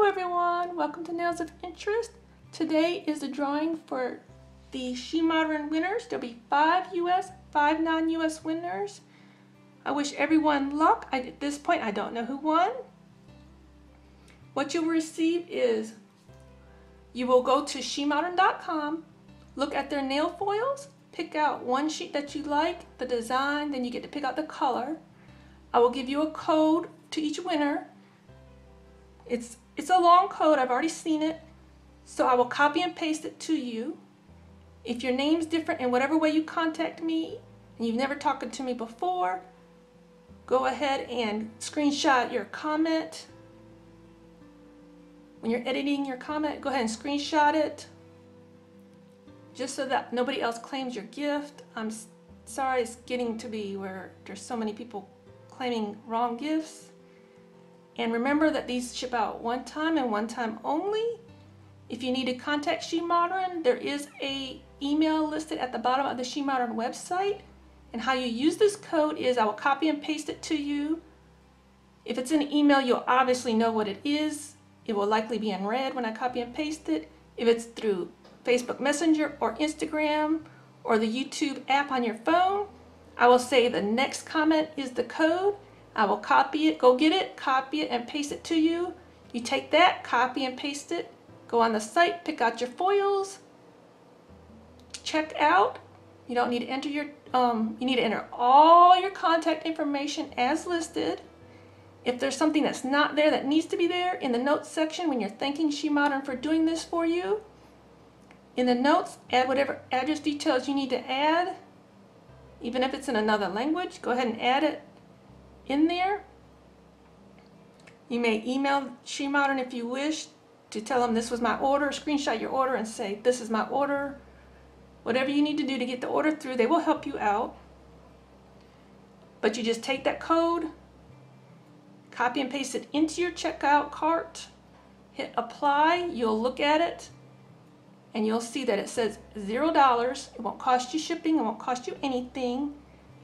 everyone, welcome to Nails of Interest. Today is the drawing for the Shemodern Winners. There'll be 5 US, 5 non-US winners. I wish everyone luck. At this point, I don't know who won. What you'll receive is, you will go to Shemoedern.com, look at their nail foils, pick out one sheet that you like, the design, then you get to pick out the color. I will give you a code to each winner. It's a long code, I've already seen it, so I will copy and paste it to you. If your name's different in whatever way you contact me, and you've never talked to me before, go ahead and screenshot your comment. When you're editing your comment, go ahead and screenshot it, just so that nobody else claims your gift. I'm sorry it's getting to be where there's so many people claiming wrong gifts. And remember that these ship out one time and one time only. If you need to contact Shemoedern, there is an email listed at the bottom of the Shemoedern website. And how you use this code is I will copy and paste it to you. If it's an email, you'll obviously know what it is. It will likely be in red when I copy and paste it. If it's through Facebook Messenger or Instagram or the YouTube app on your phone, I will say the next comment is the code. I will copy it, go get it, copy it, and paste it to you. You take that, copy and paste it, go on the site, pick out your foils, check out. You don't need to enter your, you need to enter all your contact information as listed. If there's something that's not there that needs to be there, in the notes section when you're thanking Shemoedern for doing this for you, in the notes, add whatever address details you need to add. Even if it's in another language, go ahead and add it in there. You may email Shemoedern if you wish to tell them this was my order, screenshot your order and say this is my order. Whatever you need to do to get the order through, they will help you out. But you just take that code, copy and paste it into your checkout cart, hit apply, you'll look at it, and you'll see that it says $0. It won't cost you shipping, it won't cost you anything.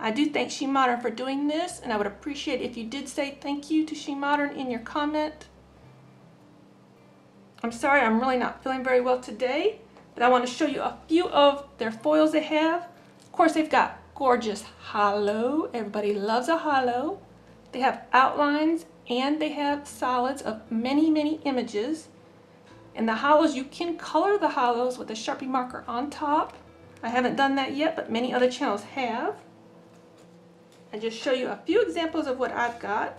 I do thank Shemoedern for doing this, and I would appreciate if you did say thank you to Shemoedern in your comment. I'm sorry, I'm really not feeling very well today, but I want to show you a few of their foils they have. Of course, they've got gorgeous hollow. Everybody loves a hollow. They have outlines and they have solids of many, many images. And the hollows, you can color the hollows with a Sharpie marker on top. I haven't done that yet, but many other channels have. And just show you a few examples of what I've got.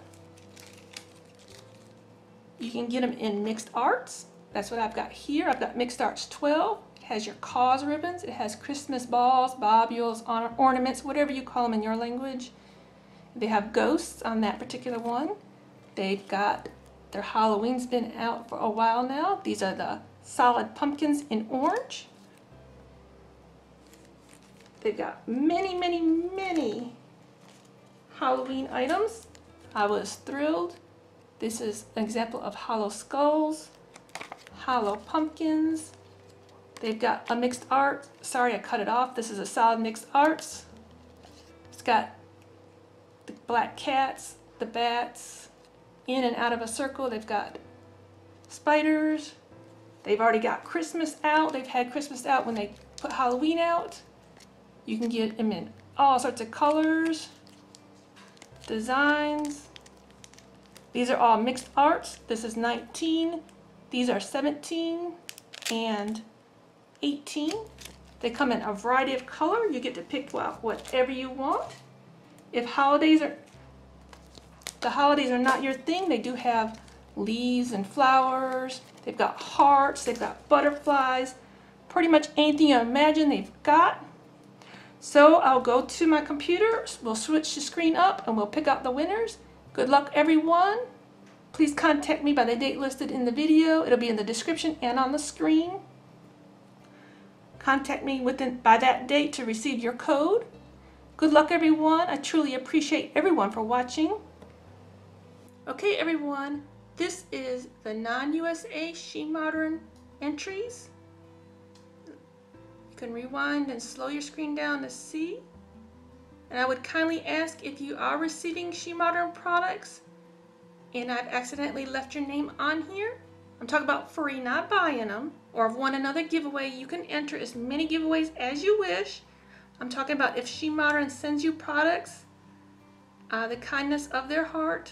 You can get them in mixed arts. That's what I've got here. I've got mixed arts 12. It has your cause ribbons. It has Christmas balls, bobules, ornaments, whatever you call them in your language. They have ghosts on that particular one. They've got their Halloween's been out for a while now. These are the solid pumpkins in orange. They've got many, many, many Halloween items. I was thrilled. This is an example of hollow skulls, hollow pumpkins. They've got a mixed art. Sorry, I cut it off. This is a solid mixed arts. It's got the black cats, the bats, in and out of a circle. They've got spiders. They've already got Christmas out. They've had Christmas out when they put Halloween out. You can get them in all sorts of colors, designs. These are all mixed arts. This is 19. These are 17 and 18. They come in a variety of color. You get to pick out whatever you want. If the holidays are not your thing, they do have leaves and flowers. They've got hearts, they've got butterflies. Pretty much anything you imagine they've got. So I'll go to my computer, we'll switch the screen up and we'll pick out the winners. Good luck everyone. Please contact me by the date listed in the video. It'll be in the description and on the screen. Contact me by that date to receive your code. Good luck everyone. I truly appreciate everyone for watching. Okay everyone, this is the non-USA Shemoedern entries. You can rewind and slow your screen down to see. And I would kindly ask, if you are receiving Shemoedern products and I've accidentally left your name on here, I'm talking about free, not buying them, or have won another giveaway. You can enter as many giveaways as you wish. I'm talking about if Shemoedern sends you products out of the kindness of their heart,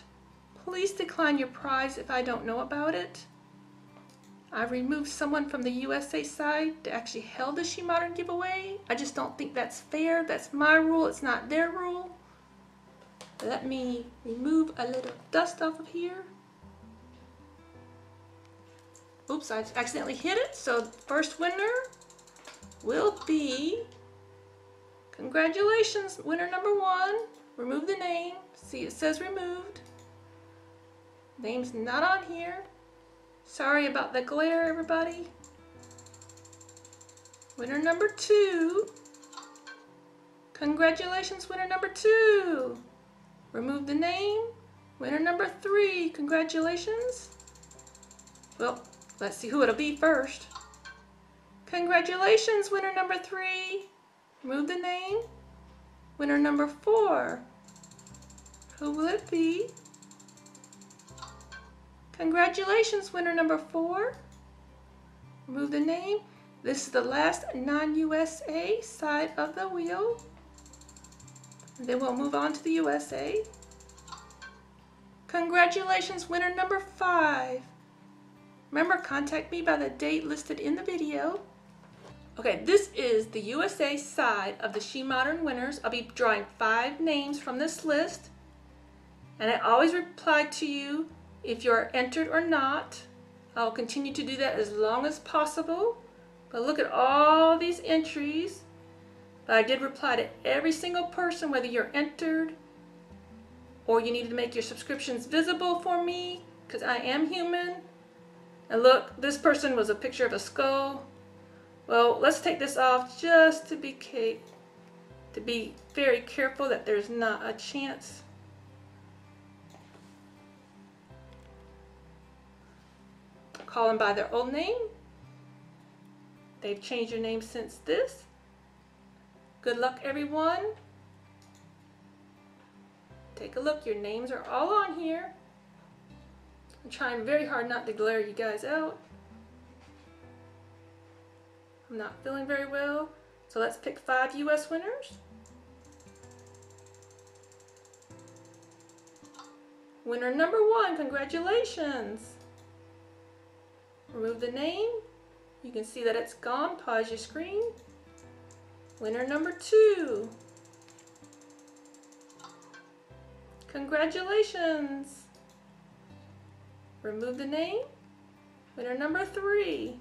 please decline your prize if I don't know about it. I've removed someone from the USA side that actually held the Shemoedern giveaway. I just don't think that's fair. That's my rule, it's not their rule. Let me remove a little dust off of here. Oops, I accidentally hit it. So first winner will be, congratulations, winner number 1. Remove the name. See, it says removed. Name's not on here. Sorry about the glare, everybody. Winner number 2. Congratulations, winner number 2. Remove the name. Winner number 3. Congratulations. Well, let's see who it'll be first. Congratulations, winner number 3. Remove the name. Winner number 4. Who will it be? Congratulations, winner number 4. Remove the name. This is the last non-USA side of the wheel. And then we'll move on to the USA. Congratulations, winner number 5. Remember, contact me by the date listed in the video. Okay, this is the USA side of the Shemodern Winners. I'll be drawing 5 names from this list. And I always reply to you if you're entered or not. I'll continue to do that as long as possible. But look at all these entries. But I did reply to every single person, whether you're entered or you needed to make your subscriptions visible for me, because I am human. And look, this person was a picture of a skull. Well, let's take this off just to be very careful that there's not a chance. Call them by their old name. They've changed their name since this. Good luck, everyone. Take a look, your names are all on here. I'm trying very hard not to glare you guys out. I'm not feeling very well, so let's pick 5 US winners. Winner number 1, congratulations. Remove the name. You can see that it's gone. Pause your screen. Winner number 2. Congratulations. Remove the name. Winner number 3.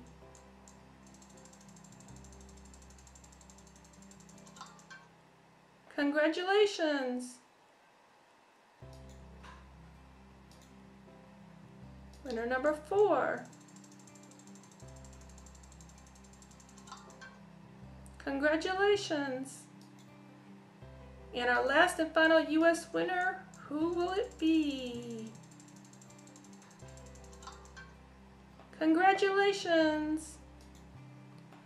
Congratulations. Winner number 4. Congratulations. And our last and final US winner, who will it be? Congratulations.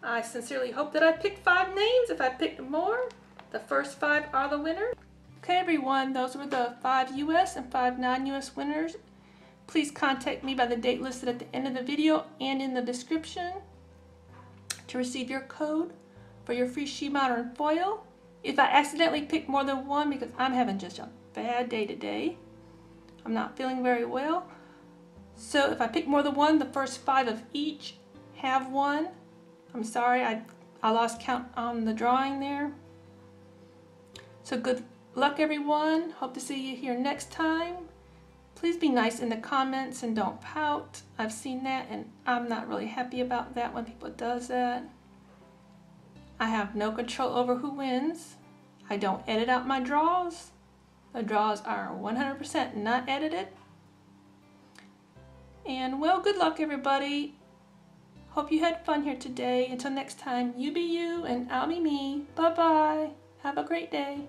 I sincerely hope that I picked 5 names. If I picked more, the first 5 are the winners. Okay, everyone, those were the 5 US and 5 non-US winners. Please contact me by the date listed at the end of the video and in the description to receive your code for your free Shemoedern foil. If I accidentally pick more than one, because I'm having just a bad day today, I'm not feeling very well. So if I pick more than one, the first 5 of each have one. I'm sorry, I lost count on the drawing there. So good luck, everyone. Hope to see you here next time. Please be nice in the comments and don't pout. I've seen that and I'm not really happy about that when people does that. I have no control over who wins. I don't edit out my draws. The draws are 100% not edited. And well, good luck, everybody. Hope you had fun here today. Until next time, you be you and I'll be me. Bye-bye. Have a great day.